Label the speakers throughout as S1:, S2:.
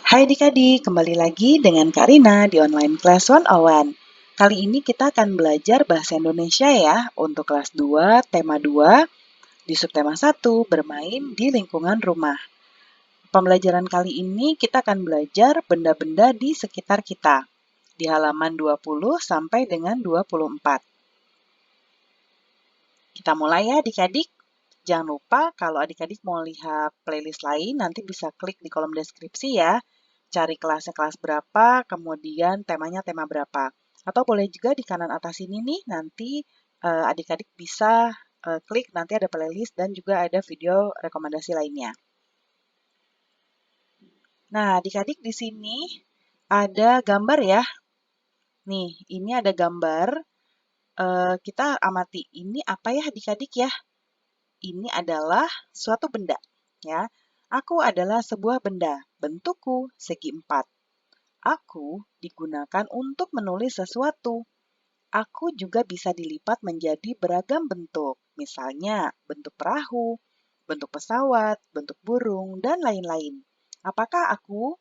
S1: Hai adik-adik, kembali lagi dengan Kak Rina di Online Class 101. Kali ini kita akan belajar Bahasa Indonesia ya, untuk kelas 2, tema 2, di subtema 1, bermain di lingkungan rumah. Pembelajaran kali ini kita akan belajar benda-benda di sekitar kita, di halaman 20 sampai dengan 24. Kita mulai ya adik-adik. Jangan lupa kalau adik-adik mau lihat playlist lain, nanti bisa klik di kolom deskripsi ya. Cari kelasnya kelas berapa, kemudian temanya tema berapa. Atau boleh juga di kanan atas ini nih, nanti adik-adik bisa klik, nanti ada playlist dan juga ada video rekomendasi lainnya. Nah, adik-adik di sini ada gambar ya. Nih, ini ada gambar. Kita amati, ini apa ya adik-adik ya? Ini adalah suatu benda, ya. Aku adalah sebuah benda, bentukku segi empat. Aku digunakan untuk menulis sesuatu. Aku juga bisa dilipat menjadi beragam bentuk, misalnya bentuk perahu, bentuk pesawat, bentuk burung, dan lain-lain. Apakah aku?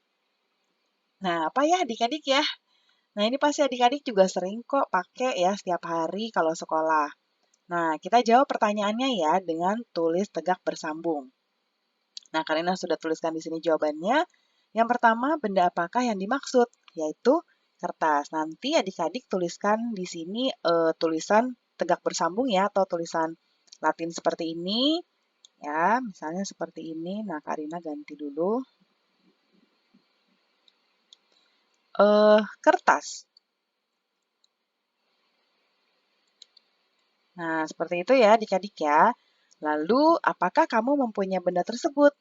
S1: Nah, apa ya adik-adik ya? Nah, ini pasti adik-adik juga sering kok pakai ya setiap hari kalau sekolah. Nah, kita jawab pertanyaannya ya dengan tulis tegak bersambung. Nah, Karina sudah tuliskan di sini jawabannya. Yang pertama, benda apakah yang dimaksud? Yaitu kertas. Nanti adik-adik tuliskan di sini tulisan tegak bersambung ya, atau tulisan Latin seperti ini. Ya, misalnya seperti ini. Nah, Karina ganti dulu. Kertas. Nah, seperti itu ya adik-adik ya. Lalu, apakah kamu mempunyai benda tersebut?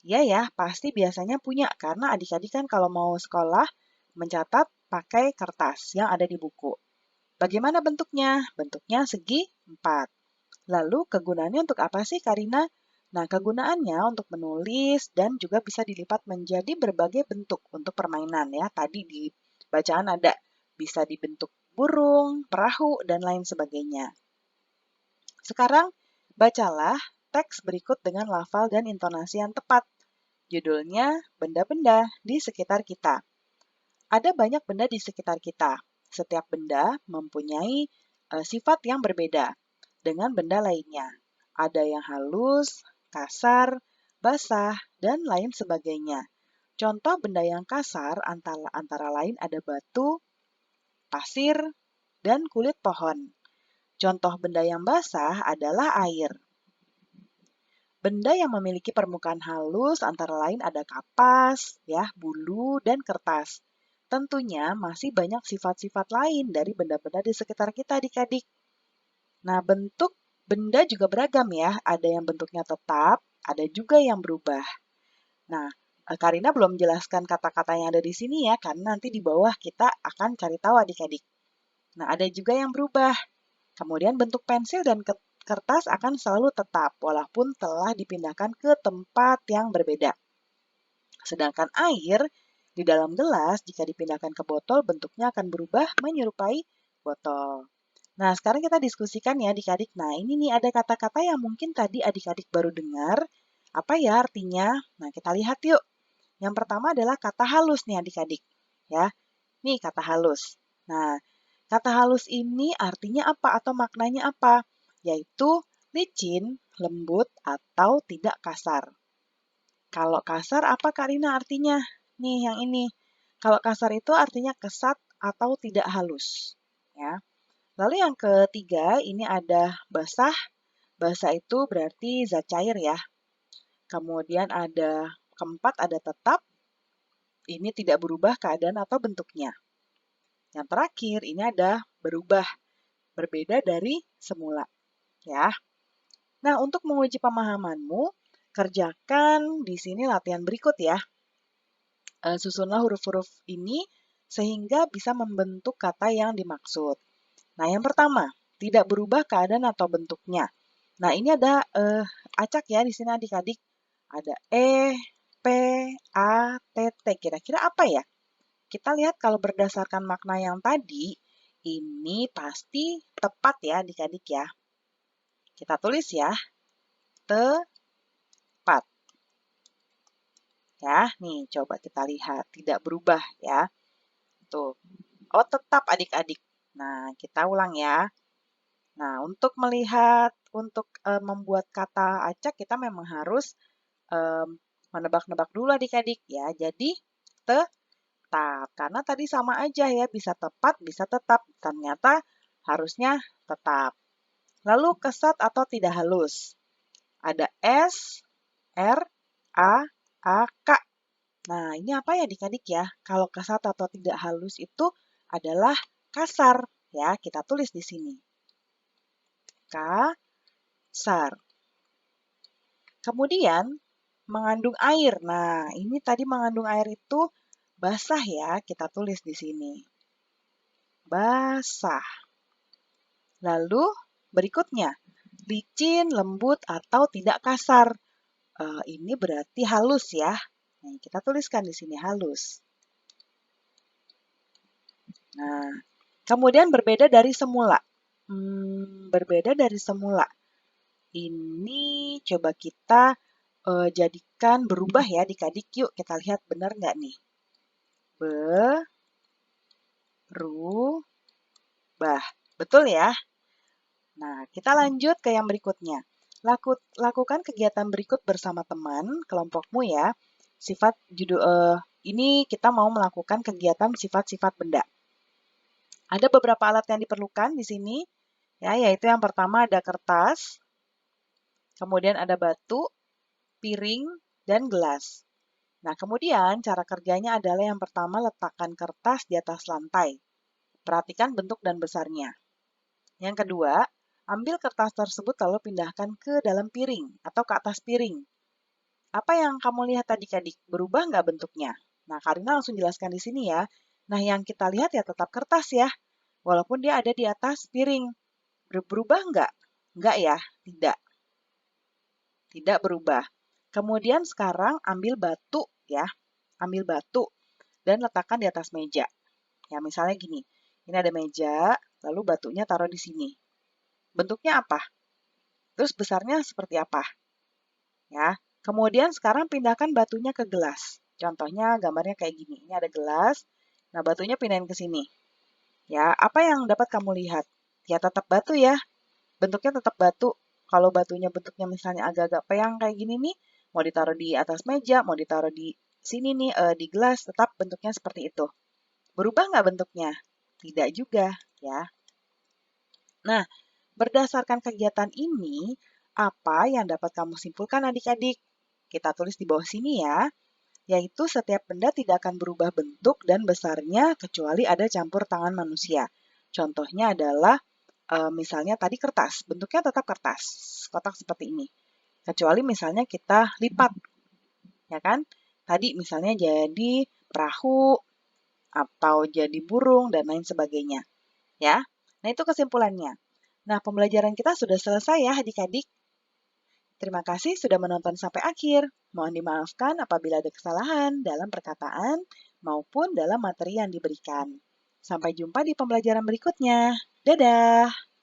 S1: Iya ya, pasti biasanya punya karena adik-adik kan kalau mau sekolah mencatat pakai kertas yang ada di buku. Bagaimana bentuknya? Bentuknya segi 4. Lalu kegunaannya untuk apa sih Karina? Nah, kegunaannya untuk menulis dan juga bisa dilipat menjadi berbagai bentuk untuk permainan ya. Tadi di bacaan ada bisa dibentuk burung, perahu, dan lain sebagainya. Sekarang bacalah teks berikut dengan lafal dan intonasi yang tepat. Judulnya benda-benda di sekitar kita. Ada banyak benda di sekitar kita. Setiap benda mempunyai sifat yang berbeda dengan benda lainnya. Ada yang halus, kasar, basah, dan lain sebagainya. Contoh benda yang kasar antara lain ada batu, pasir, dan kulit pohon. Contoh benda yang basah adalah air. Benda yang memiliki permukaan halus antara lain ada kapas, ya, bulu, dan kertas. Tentunya masih banyak sifat-sifat lain dari benda-benda di sekitar kita adik-adik. Nah, bentuk benda juga beragam ya. Ada yang bentuknya tetap, ada juga yang berubah. Nah, Karina belum menjelaskan kata-kata yang ada di sini ya, karena nanti di bawah kita akan cari tahu adik-adik. Nah, ada juga yang berubah. Kemudian bentuk pensil dan kertas akan selalu tetap, walaupun telah dipindahkan ke tempat yang berbeda. Sedangkan air di dalam gelas, jika dipindahkan ke botol, bentuknya akan berubah menyerupai botol. Nah, sekarang kita diskusikan ya adik-adik. Nah, ini nih ada kata-kata yang mungkin tadi adik-adik baru dengar. Apa ya artinya? Nah, kita lihat yuk. Yang pertama adalah kata halus nih adik-adik. Ya, nih kata halus. Nah, kata halus ini artinya apa atau maknanya apa? Yaitu licin, lembut, atau tidak kasar. Kalau kasar apa Kak Rina artinya? Nih yang ini. Kalau kasar itu artinya kesat atau tidak halus. Ya. Lalu yang ketiga ini ada basah. Basah itu berarti zat cair ya. Kemudian ada keempat ada tetap. Ini tidak berubah keadaan atau bentuknya. Yang terakhir ini ada berubah, berbeda dari semula, ya. Nah, untuk menguji pemahamanmu, kerjakan di sini latihan berikut ya. Susunlah huruf-huruf ini sehingga bisa membentuk kata yang dimaksud. Nah, yang pertama, tidak berubah keadaan atau bentuknya. Nah, ini ada acak ya di sini adik-adik. Ada P, A, T, T. Kira-kira apa ya? Kita lihat kalau berdasarkan makna yang tadi, ini pasti tepat ya adik-adik ya. Kita tulis ya, tepat. Ya, nih coba kita lihat, tidak berubah ya. Tuh. Oh, tetap adik-adik. Nah, kita ulang ya. Nah, untuk membuat kata acak, kita memang harus menebak-nebak dulu adik-adik ya. Jadi, tetap. Karena tadi sama aja ya, bisa tepat, bisa tetap. Ternyata harusnya tetap. Lalu kesat atau tidak halus. Ada S, R, A, K. Nah, ini apa ya adik-adik ya? Kalau kesat atau tidak halus itu adalah kasar. Ya, kita tulis di sini. Kasar. Kemudian, mengandung air. Nah, ini tadi mengandung air itu basah ya, kita tulis di sini. Basah. Lalu, berikutnya, licin, lembut, atau tidak kasar. Ini berarti halus ya. Nah, kita tuliskan di sini halus. Nah, kemudian berbeda dari semula. Berbeda dari semula. Ini coba kita jadikan berubah ya adik-adik. Yuk kita lihat benar nggak nih. Berubah. Betul ya? Nah, kita lanjut ke yang berikutnya. Lakukan kegiatan berikut bersama teman, kelompokmu ya. Ini kita mau melakukan kegiatan sifat-sifat benda. Ada beberapa alat yang diperlukan di sini, ya, yaitu yang pertama ada kertas, kemudian ada batu, piring, dan gelas. Nah, kemudian cara kerjanya adalah yang pertama letakkan kertas di atas lantai. Perhatikan bentuk dan besarnya. Yang kedua, ambil kertas tersebut lalu pindahkan ke dalam piring atau ke atas piring. Apa yang kamu lihat adik-adik? Berubah nggak bentuknya? Nah, Karina langsung jelaskan di sini ya. Nah, yang kita lihat ya tetap kertas ya. Walaupun dia ada di atas piring. Berubah nggak? Nggak ya? Tidak. Tidak berubah. Kemudian sekarang ambil batu ya. Ambil batu dan letakkan di atas meja. Ya, misalnya gini. Ini ada meja, lalu batunya taruh di sini. Bentuknya apa? Terus besarnya seperti apa? Ya. Kemudian sekarang pindahkan batunya ke gelas. Contohnya gambarnya kayak gini. Ini ada gelas. Nah, batunya pindahin ke sini. Ya, apa yang dapat kamu lihat? Ya, tetap batu ya. Bentuknya tetap batu. Kalau batunya bentuknya misalnya agak-agak peyang kayak gini nih, mau ditaruh di atas meja, mau ditaruh di sini nih, di gelas, tetap bentuknya seperti itu. Berubah nggak bentuknya? Tidak juga, ya. Nah, berdasarkan kegiatan ini, apa yang dapat kamu simpulkan adik-adik? Kita tulis di bawah sini ya, yaitu setiap benda tidak akan berubah bentuk dan besarnya kecuali ada campur tangan manusia. Contohnya adalah misalnya tadi kertas, bentuknya tetap kertas, kotak seperti ini. Kecuali misalnya kita lipat, ya kan? Tadi misalnya jadi perahu atau jadi burung dan lain sebagainya, ya. Nah, itu kesimpulannya. Nah, pembelajaran kita sudah selesai ya adik-adik. Terima kasih sudah menonton sampai akhir. Mohon dimaafkan apabila ada kesalahan dalam perkataan maupun dalam materi yang diberikan. Sampai jumpa di pembelajaran berikutnya. Dadah!